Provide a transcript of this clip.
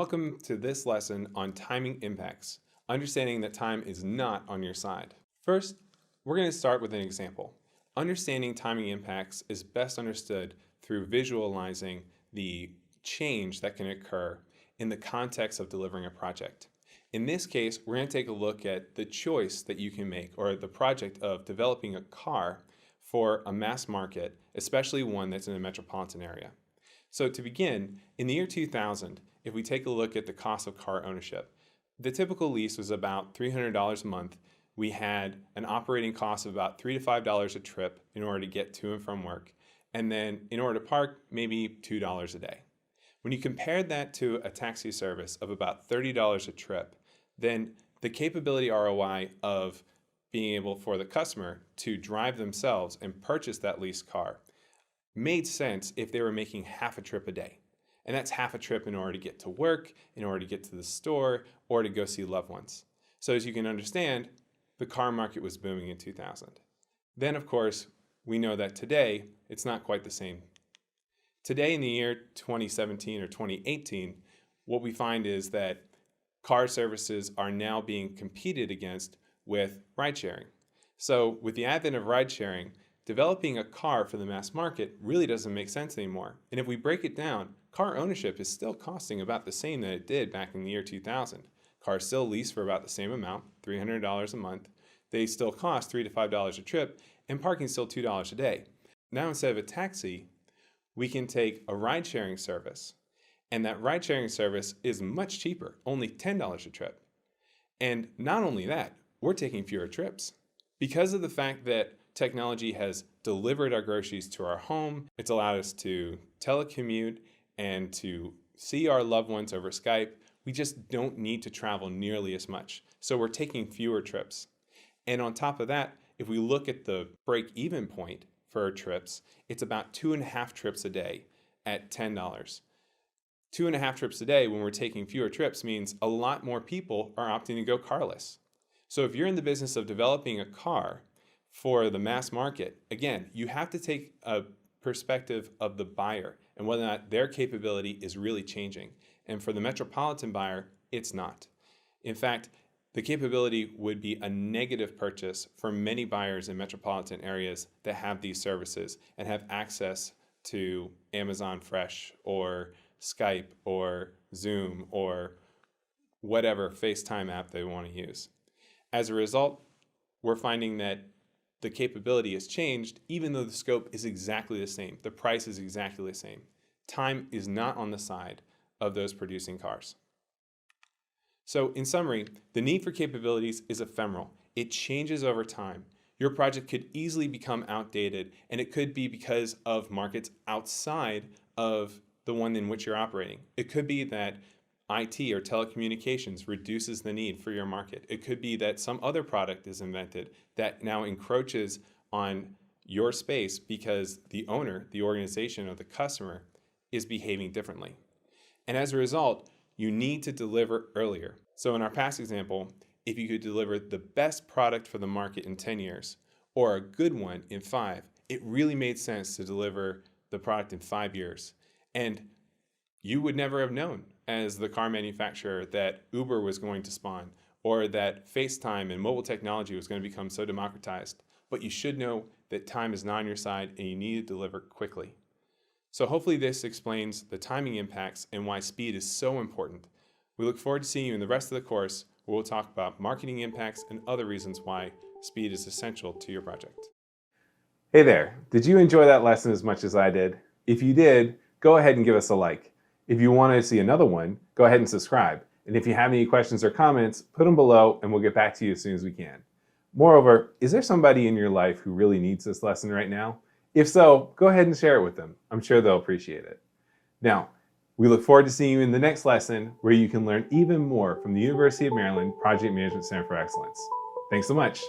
welcome to this lesson on timing impacts, understanding that time is not on your side. First, we're going to start with an example. Understanding timing impacts is best understood through visualizing the change that can occur in the context of delivering a project. In this case, we're going to take a look at the choice that you can make, or the project of developing a car for a mass market, especially one that's in a metropolitan area. So to begin, in the year 2000, if we take a look at the cost of car ownership, the typical lease was about $300 a month. We had an operating cost of about $3 to $5 a trip in order to get to and from work. And then in order to park, maybe $2 a day. When you compared that to a taxi service of about $30 a trip, then the capability ROI of being able for the customer to drive themselves and purchase that leased car made sense if they were making half a trip a day. And that's half a trip in order to get to work, in order to get to the store, or to go see loved ones. So as you can understand, the car market was booming in 2000. Then, of course, we know that today, it's not quite the same. Today, in the year 2017 or 2018, what we find is that car services are now being competed against with ride sharing. So with the advent of ride sharing, developing a car for the mass market really doesn't make sense anymore. And if we break it down, car ownership is still costing about the same that it did back in the year 2000. Cars still lease for about the same amount, $300 a month. They still cost $3 to $5 a trip, and parking is still $2 a day. Now instead of a taxi, we can take a ride-sharing service, and that ride-sharing service is much cheaper, only $10 a trip. And not only that, we're taking fewer trips. Because of the fact that technology has delivered our groceries to our home, it's allowed us to telecommute and to see our loved ones over Skype. We just don't need to travel nearly as much. So we're taking fewer trips. And on top of that, if we look at the break-even point for our trips, it's about 2.5 trips a day at $10. 2.5 trips a day when we're taking fewer trips means a lot more people are opting to go carless. So if you're in the business of developing a car for the mass market, again, you have to take a perspective of the buyer and whether or not their capability is really changing. And for the metropolitan buyer, it's not. In fact, the capability would be a negative purchase for many buyers in metropolitan areas that have these services and have access to Amazon Fresh or Skype or Zoom or whatever FaceTime app they want to use. As a result, we're finding that the capability has changed even though the scope is exactly the same. The price is exactly the same. Time is not on the side of those producing cars. So in summary, the need for capabilities is ephemeral. It changes over time. Your project could easily become outdated, and it could be because of markets outside of the one in which you're operating. It could be that IT or telecommunications reduces the need for your market. It could be that some other product is invented that now encroaches on your space because the owner, the organization, or the customer is behaving differently. And as a result, you need to deliver earlier. So in our past example, if you could deliver the best product for the market in 10 years or a good one in 5, it really made sense to deliver the product in 5 years. And you would never have known as the car manufacturer that Uber was going to spawn or that FaceTime and mobile technology was going to become so democratized. But you should know that time is not on your side and you need to deliver quickly. So hopefully this explains the timing impacts and why speed is so important. We look forward to seeing you in the rest of the course where we'll talk about marketing impacts and other reasons why speed is essential to your project. Hey there, did you enjoy that lesson as much as I did? If you did, go ahead and give us a like. If you want to see another one, go ahead and subscribe. And if you have any questions or comments, put them below and we'll get back to you as soon as we can. Moreover, is there somebody in your life who really needs this lesson right now? If so, go ahead and share it with them. I'm sure they'll appreciate it. Now, we look forward to seeing you in the next lesson where you can learn even more from the University of Maryland Project Management Center for Excellence. Thanks so much.